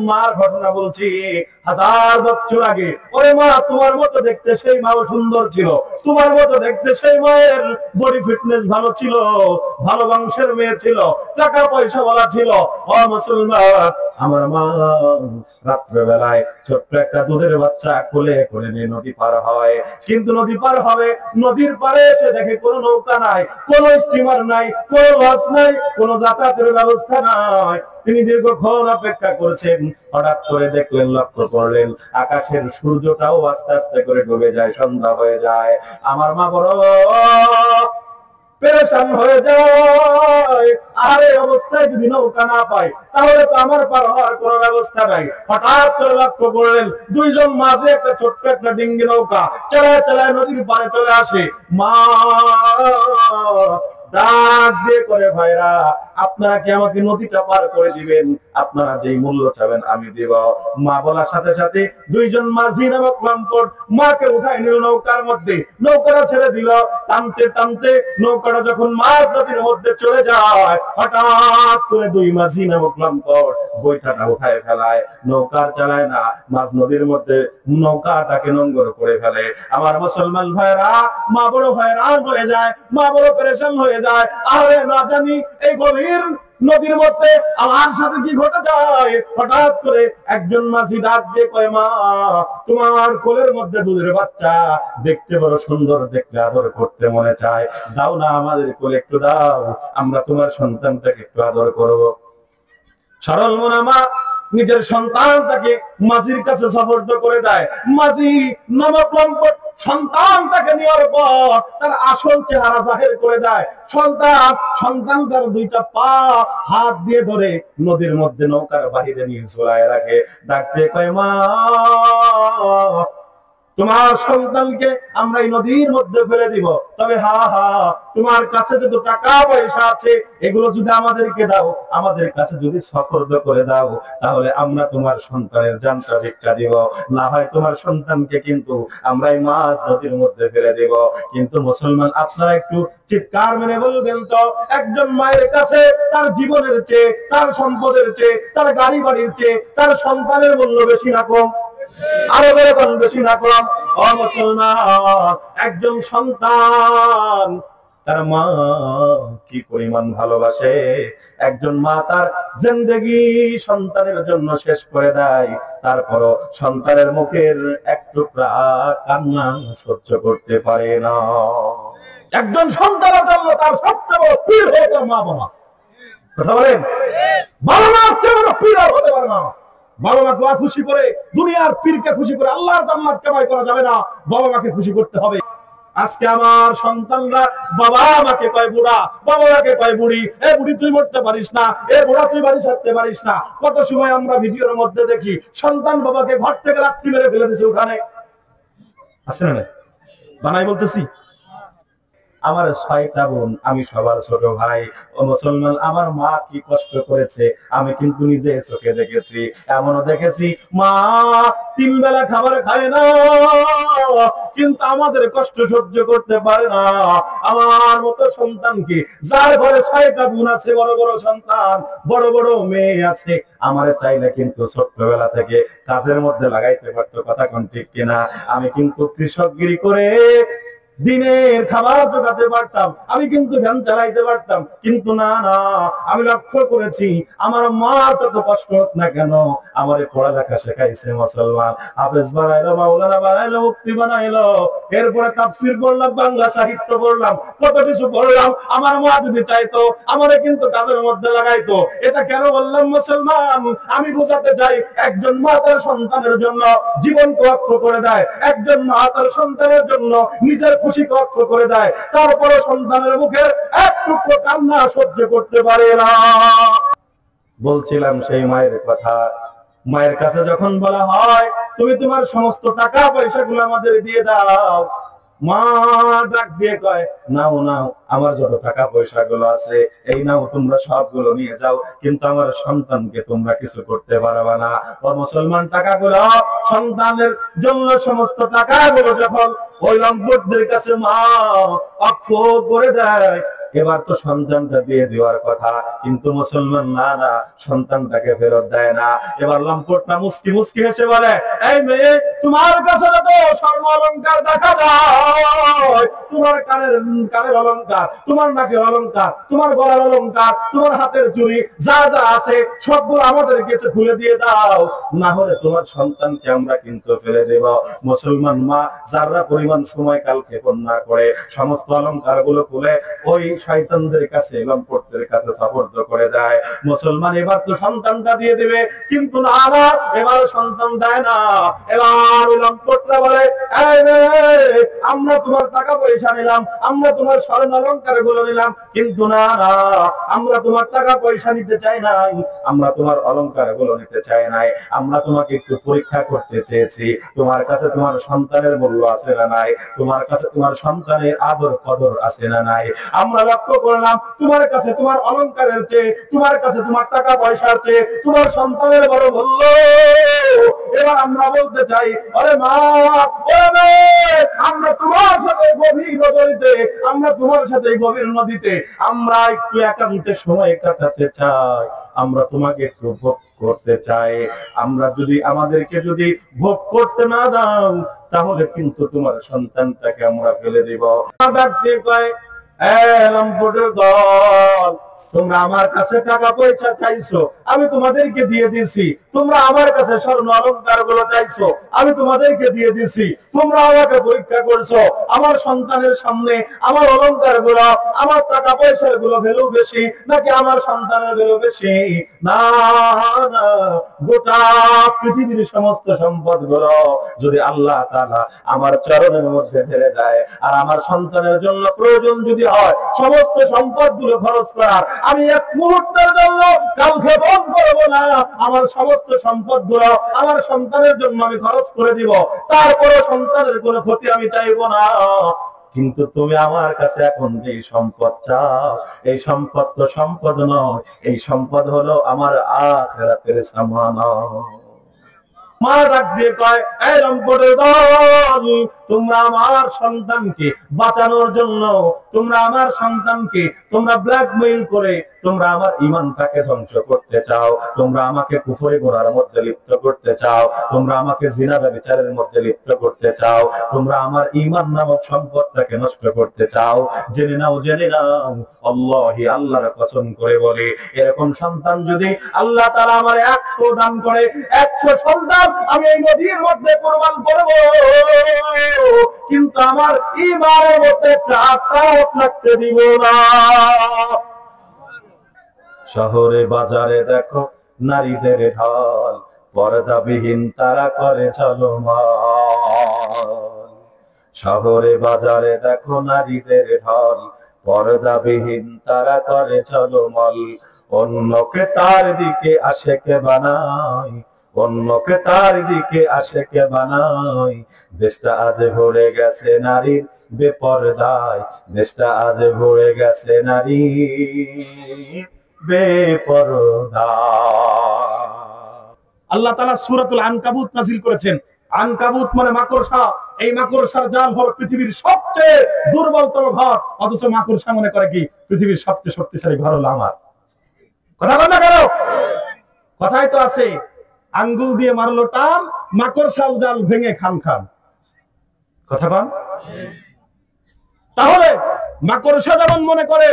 মার ঘটনা বলছি, 1000 বছর আগে। ওরে মা, তোমার মতো দেখতে সেই মাও সুন্দর ছিল, তোমার মতো দেখতে সেই মায়ের বডি ফিটনেস ভালো ছিল, ভালো বংশের মেয়ে ছিল, টাকা পয়সা বলা ছিল। ও মুসলমান, আমার মা রাত্রেবেলায় ছোট্ট একটা দুধের বাচ্চা কোলে করে নিয়ে নদী পার হয়। কিন্তু নদী পার হবে, নদীর পারে এসে দেখে কোনো নৌকা নাই, কোনো স্টিমার নাই, কোনো লঞ্চ নাই, কোনো যাতায়াতের ব্যবস্থা নাই। তিনি দীর্ঘক্ষণ অপেক্ষা করছেন। হঠাৎ করে দেখলেন, লক্ষ্য করলেন আকাশের সূর্যটাও আস্তে আস্তে করে ডুবে যায়, সন্ধ্যা হয়ে যায়। আমার মা বড় পেরেশান হয়ে যায়। আরে অবস্থায় যদি নৌকা না পাই, তাহলে তো আমার পার হওয়ার কোনো ব্যবস্থা নাই। হঠাৎ করে লক্ষ্য করলেন দুইজন মাঝে একটা ছোট্ট একটা ডিঙ্গি নৌকা চালায় চালায় নদীর পাড়ে চলে আসে। মা ডাক দিয়ে করে, ভাইরা আপনারা কি আমাকে নদীটা পার করে দিবেন? আপনারা যেই মূল্য চাবেন আমি দেব। মা বলার সাথে সাথে দুইজন মাঝি নামক লম্পট মাকে উঠাই নিল নৌকার মধ্যে, নৌকাটা ছেড়ে দিল। টানতে টানতে নৌকাটা যখন মাঝ নদীর মধ্যে চলে যায়, হঠাৎ করে দুই মাঝি নামক লম্পট বৈঠাটা উঠায় ফেলায়, নৌকার চালায় না, মাঝ নদীর মধ্যে নৌকাটাকে নোংর করে ফেলে। আমার মুসলমান ভাইরা, মা বড় হয়রান হয়ে যায়, মা বড় পেরেশান হয়ে যায়। আরে না জানি এই গভীর নদীর মধ্যে আমার সাথে কি ঘটে যায়। হঠাৎ করে একজন মাঝি ডাক দিয়ে কয়, মা তোমার কোলের মধ্যে দুধের বাচ্চা দেখতে বড় সুন্দর, দেখতে আদর করতে মনে চায়, দাও না আমাদের কোলে একটু দাও, আমরা তোমার সন্তানটাকে একটু আদর করবো। সরল মনা মা নিজের সন্তানটাকে মাঝির কাছে সুপর্দ করে দেয়। মাঝি নামক লম্পট সন্তানটাকে নেওয়ার পর তার আসল চেহারা জাহির করে দেয়। সন্তানটার দুইটা পা হাত দিয়ে ধরে নদীর মধ্যে নৌকার বাহিরে নিয়ে ঝোলায় রাখে। ডাকতে কয়, মা তোমার সন্তানকে আমরা এই নদীর মধ্যে ফেলে দিব, তবে হা হা তোমার কাছে যত টাকা পয়সা আছে এগুলো যদি আমাদেরকে দাও, আমাদের কাছে যদি সুপর্দ করে দাও, তাহলে আমরা তোমার সন্তানের জানটা ভিক্ষা দিব, না হয় তোমার সন্তানকে কিন্তু আমরা এই মাঝ নদীর মধ্যে ফেলে দেব। কিন্তু মুসলমান, আপনারা একটু চিৎকার মেরে বলবেন তো, একজন মায়ের কাছে তার জীবনের চেয়ে, তার সম্পদের চেয়ে, তার গাড়ি বাড়ির চেয়ে তার সন্তানের মূল্য বেশি না কম? আরো বেরোন বেশি না কম? ও মুসলমান, একজন সন্তান তার মা কি পরিমাণ ভালোবাসে। একজন মা তার জিন্দেগি সন্তানের জন্য শেষ করে দেয়, তারপরও সন্তানের মুখের এক টুকরা কান্না সহ্য করতে পারে না। একজন সন্তানের জন্য তার সবচেয়ে বড় পীর হয়ে তার মা বাবা। কথা বলেন, বাবা মা চেয়ে বড় পীর হতে পারে না। বাবা মা দোয়া খুশি করে, দুনিয়ার পীরকে খুশি করে আল্লাহর জান্নাত কামাই করা যাবে না, বাবা মাকে খুশি করতে হবে। আজকে আমার সন্তানরা বাবা মাকে কয় বুড়া, বাবা মাকে কয় বুড়ি। এ বুড়ি তুই মরতে পারিস না, এ বুড়া তুই বাড়ি ছাড়তে পারিস না। কত সময় আমরা ভিডিওর মধ্যে দেখি সন্তান বাবাকে ঘর থেকে লাথি মেরে ফেলে দিয়েছে উঠানে, আছে না? বানাই বলতেছি। আমার 6টা বোন, আমি সবার ছোট ভাই। ও মুসলমান, আমার মা কি কষ্ট করেছে আমি কিন্তু নিজে চোখে দেখেছি। এমনও দেখেছি মা 3 বেলা খাবার খায় না, কিন্তু আমাদের কষ্ট সহ্য করতে পারে না। আমার মতো সন্তানকে, যার ঘরে 6টা বোন আছে, বড় বড় সন্তান, বড় বড় মেয়ে আছে, আমারে চাইলে কিন্তু ছোট্টবেলা থেকে কাজের মধ্যে লাগাইতে পারতো। কথা কোন ঠিক কিনা? আমি কিন্তু কৃষকগিরি করে দিনের খাবার জোগাতে পারতাম, আমি কিন্তু ভ্যান চালাইতে পারতাম, কিন্তু না না, আমি লক্ষ্য করেছি আমার মা তত কষ্ট হোক না কেন আমার পড়ালেখা শেখাইছে। মুসলমান, হাফেজ বানাইলো, মাওলানা বানাইলো, মুফতি বানাইলো, এরপরে তাফসীর পড়লাম, বাংলা সাহিত্য পড়লাম, কত কিছু পড়লাম। আমার মা যদি চাইতো আমারে কিন্তু কাজের মধ্যে লাগাইতো। এটা কেন বললাম মুসলমান? আমি বোঝাতে চাই, একজন মা তার সন্তানের জন্য জীবনকে ওয়াকফ করে দেয়, একজন মা তার সন্তানের জন্য নিজের খুশি ওয়াকফ করে দেয়, তারপরে সন্তানের মুখের এক টুকরো কান্না সহ্য করতে পারে না। বলছিলাম সেই মায়ের কথা। মায়ের কাছে যখন বলা হয় তুমি তোমার সমস্ত টাকা পয়সা গুলো আমাদের দিয়ে দাও, মা ডাক দিয়ে কয়, নাও নাও, আমার যত টাকা পয়সা গুলো আছে এই নাও, তোমরা সবগুলো নিয়ে যাও, কিন্তু আমার সন্তানকে তোমরা কিছু করতে পারবে না। ও মুসলমান, টাকাগুলো সন্তানের জন্য, সমস্ত টাকাগুলো যখন ওই লম্পটদের কাছে মা ওয়াকফ করে দেয়, এবার তো সন্তানটা দিয়ে দেওয়ার কথা, কিন্তু মুসলমান না না, সন্তানটাকে ফেরত দেয় না। এবার লম্পটটা মুস্কি মুস্কি হেসে বলে, এই মেয়ে, তোমার কাছে তো স্বর্ণ অলংকার দেখা যায়, তোমার কানের অলংকার, তোমার নাকের অলংকার, তোমার গলার অলংকার, তোমার হাতের চুড়ি, যা যা আছে সবগুলো আমাদের কাছে খুলে দিয়ে দাও, না হলে তোমার সন্তানকে আমরা কিন্তু ফেলে দেব। মুসলমান মা যারা পরিমাণ সময় কাল ক্ষেপণ না করে সমস্ত অলংকার গুলো খুলে ওই শয়তানদের কাছে, লম্পটদের কাছে সুপর্দ করে দেয়। মুসলমান এবার তো সন্তানটা দিয়ে দিবে, কিন্তু না না, এবার সন্তান দেয় না। এবার ওই লম্পটরা বলে, এই মেয়ে, আমরা তোমার টাকা পয়সা নিলাম, আমরা তোমার স্বর্ণ অলংকার গুলো নিলাম, কিন্তু না না, আমরা তোমার টাকা পয়সা নিতে চাই নাই, আমরা তোমার অলংকার গুলো নিতে চাই নাই, আমরা তোমাকে একটু পরীক্ষা করতে চেয়েছি, তোমার কাছে তোমার সন্তানের মূল্য আছে না নাই, তোমার কাছে তোমার সন্তানের আদর কদর আছে না নাই। আমরা লক্ষ্য করলাম তোমার কাছে তোমার অলংকারের চেয়ে, তোমার কাছে তোমার টাকা পয়সার চেয়ে তোমার সন্তানের বড় মূল্য। এবার আমরা বলতে চাই, আরে মা, আমরা তোমার সাথে গভীর নদীতে, আমরা তোমার সাথে গভীর নদীতে আমরা একটু একান্তে সময় কাটাতে চাই, আমরা তোমাকে একটু ভোগ করতে চাই, আমরা যদি আমাদেরকে যদি ভোগ করতে না দাও তাহলে কিন্তু তোমার সন্তানটাকে আমরা ফেলে দিব। ডাকতে কয়, লম্পটের দল, তোমরা আমার কাছে টাকা পয়সা চাইছো, আমি তোমাদেরকে দিয়ে দিছি, তোমরা আমার কাছে স্বর্ণ অলংকার গুলো চাইছো, আমি তোমাদেরকে দিয়ে দিছি, তোমরা আমাকে পরীক্ষা করছো, আমার সন্তানের সামনে আমার অলংকার গুলো, আমার টাকা পয়সার গুলো ভ্যালু বেশি নাকি আমার সন্তানের ভ্যালু বেশি? না না, গোটা পৃথিবীর সমস্ত সম্পদ গুলো যদি আল্লাহ তাআলা আমার চরণের মধ্যে ঢেলে দেয়, আর আমার সন্তানের জন্য প্রয়োজন যদি হয় সমস্ত সম্পদ গুলো খরচ করার, আমি এক মুহূর্তের জন্য কাউকে বন্ধ করবো না, আমার সমস্ত সম্পদ গুলো আমার সন্তানের জন্য আমি খরচ করে দিব, তারপরে সন্তানের কোনো ক্ষতি আমি চাইবো না। কিন্তু তুমি আমার কাছে এখন যে সম্পদ চাও, এই সম্পদ তো সম্পদ নয়, এই সম্পদ হলো আমার আখিরাতের সামান। মা ডাক দিয়ে কয়, এই লম্পটের দল, তোমরা আমার সন্তানকে বাঁচানোর জন্য, তোমরা আমার সন্তানকে তোমরা ব্ল্যাকমেইল করে তোমরা আমার ঈমানটাকে ধ্বংস করতে চাও, তোমরা আমাকে কুফরি গুনার মধ্যে লিপ্ত করতে চাও, তোমরা আমাকে জিনা ব্যভিচারের মধ্যে লিপ্ত করতে চাও, তোমরা আমার ঈমান নামক সম্পদটাকে নষ্ট করতে চাও। জেনে নাও, জেনে নাও, আল্লাহি, আল্লাহর কসম করে বলে, এরকম সন্তান যদি আল্লাহ তাআলা আমার 100 দান করে, 100 সন্তান আমি এই নদীর মধ্যে কুরবান করব, কিন্তু আমার ঈমানের মধ্যে চাপ লাগতে দিব না। শহরে বাজারে দেখো নারীদের ঢল, পর্দাবিহীন তারা করে ঝলমল। শহরে বাজারে দেখো নারীদের ঢল, পর্দাবিহীন তারা করে ঝলমল। অন্যকে তার দিকে আশেকে বানায়, অন্যকে তার দিকে আশেকে বানায়। দেশটা আজ ভরে গেছে নারীর বেপরদায়, দেশটা আজ ভরে গেছে নারী বেপরদা। আল্লাহ তাআলা সূরাতুল আনকাবুত নাযিল করেছেন। আনকাবুত মানে মাকড়সা। এই মাকড়সার জাল হলো পৃথিবীর সবচেয়ে দুর্বলতম ঘর, অথচ মাকড়সা মনে করে কি পৃথিবীর সবচেয়ে শক্তিশালী ঘর হলো আমার। কথা বল না কেন? কথাই তো আছে, আঙ্গুল দিয়ে মারলো টান, মাকড়সার জাল ভেঙে খান খান। কথা বল। তাহলে মাকড়সা যেমন মনে করে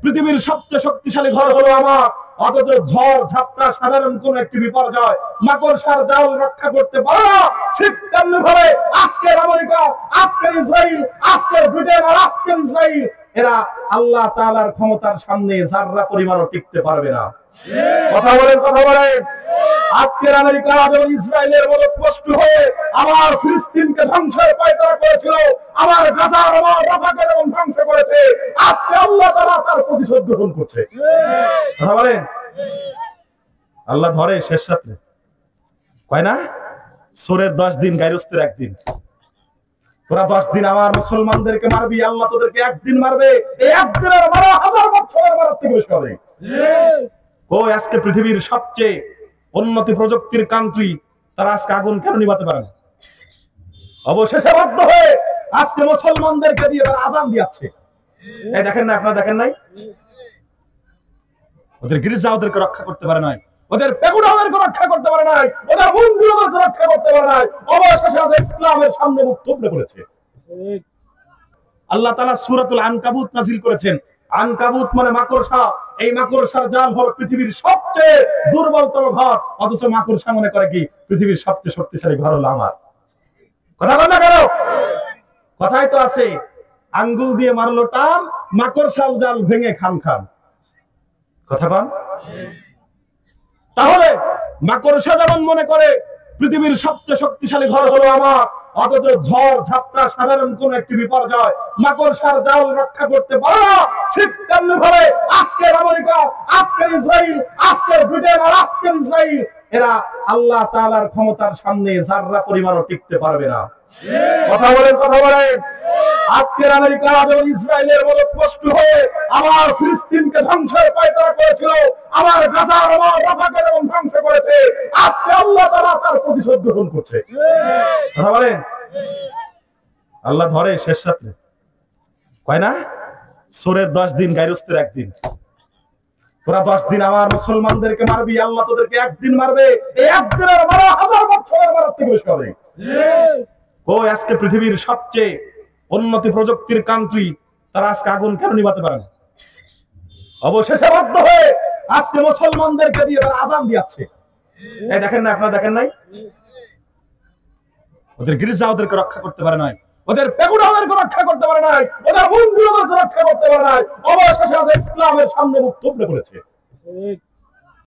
পৃথিবীর সবচেয়ে শক্তিশালী ঘর হলো আমার, অথচ ঝড় ঝাপটা সাধারণ কোন একটি বিপর্যয় মাকড়সার জাল রক্ষা করতে পারে না। ঠিক তেমনি ভাবে আজকের আমেরিকা, আজকের ইসরায়েল, আজকের ব্রিটেন আর আজকের ইসরায়েল, এরা আল্লাহ তাআলার ক্ষমতার সামনে যাররা পরিমাণও টিকতে পারবে না। কথা বলেন, কথা বলেন। আজকের আমেরিকা এবং ইসরায়েলের মতো কষ্ট হয়ে আমার ফিলিস্তিনকে ধ্বংসের পায়তারা করেছিল, আমার গাজা, আমার রাফাকে যেমন ধ্বংস করেছে, আজকে আল্লাহ তাআলা তার প্রতিশোধ গ্রহণ করছে। কথা বলেন। আল্লাহ ধরে শেষ রাত্রে, কয় না সোরের 10 দিন, গায়রস্তের 1 দিন। তোরা 10 দিন আমার মুসলমানদেরকে মারবি, আল্লাহ তোদেরকে 1 দিন মারবে। এই 1 দিনের 12,000 বছরের মারার থেকে বেশি হবে। কই আজকে পৃথিবীর সবচেয়ে উন্নতি প্রযুক্তির কান্ট্রি, তারা আজকে আগুন কেন নিভাতে পারে না? অবশেষে বাধ্য হয়ে আজকে মুসলমানদেরকে দিয়ে তারা আযান দিয়াচ্ছে। এই দেখেন না, আপনারা দেখেন নাই? ওদের গির্জা ওদেরকে রক্ষা করতে পারে নাই, ওদের পেগুড়া ওদেরকে রক্ষা করতে পারে নাই, ওদের মন্দির ওদেরকে রক্ষা করতে পারে নাই। অবশেষে আজ ইসলামের সামনে মুখ থুবড়ে পড়েছে। আল্লাহ তাআলা সূরাতুল আনকাবুত নাযিল করেছেন। আনকাবুত মানে মাকড়সা। এই মাকড়সার জাল হলো পৃথিবীর সবচেয়ে দুর্বলতম ঘর, অথচ মাকড়সা মনে করে কি পৃথিবীর সবচেয়ে শক্তিশালী ঘর হলো আমার। কথা বল না কেন? কথাই তো আছে, আঙ্গুল দিয়ে মারলো টান, মাকড়সার জাল ভেঙে খান খান। কথা কন। তাহলে মাকড়সা যেমন মনে করে পৃথিবীর সবচেয়ে শক্তিশালী ঘর হলো আমার, অথচ ঝড় ঝাপটা সাধারণ কোন একটি বিপর্যয় মাকড়সার জাল রক্ষা করতে পারে না। ঠিক তেমনি ভাবে আজকের আমেরিকা, আজকের ইসরায়েল, আজকের ব্রিটেন আর আজকের ইসরায়েল, এরা আল্লাহ তাআলার ক্ষমতার সামনে যাররা পরিমাণও টিকতে পারবে না। কথা বলেন, কথা বলেন। আজকের আমেরিকা এবং ইসরায়েলের মতো কষ্ট হয়ে আমার ফিলিস্তিনকে ধ্বংসের পায়তারা করেছিল, আমার গাজার আমার রাফাকে যেমন ধ্বংস করেছে, আজকে আল্লাহ তাআলা তার প্রতিশোধ গ্রহণ করছে। কথা বলেন। আল্লাহ ধরে শেষ রাত্রে কয় না, সোরের 10 দিন গায়রস্তের 1 দিন। তোরা 10 দিন আমার মুসলমানদেরকে মারবি, আল্লাহ তোদেরকে 1 দিন মারবে। এই 1 দিনের মারা 1000 বছরের মারার থেকে বেশি হবে। কই আজকে পৃথিবীর সবচেয়ে উন্নতি প্রযুক্তির কান্ট্রি, তারা আজকে আগুন কেন নিভাতে পারে না? অবশেষে বাধ্য হয়ে আজকে মুসলমানদেরকে দিয়ে তারা আযান দিয়াচ্ছে। এই দেখেন না, আপনারা দেখেন নাই? ওদের গির্জা ওদেরকে রক্ষা করতে পারে নাই, ওদের পেগুড়া ওদেরকে রক্ষা করতে পারে নাই, ওদের মন্দির ওদেরকে রক্ষা করতে পারে নাই। অবশেষে আজ ইসলামের সামনে মুখ থুবড়ে পড়েছে।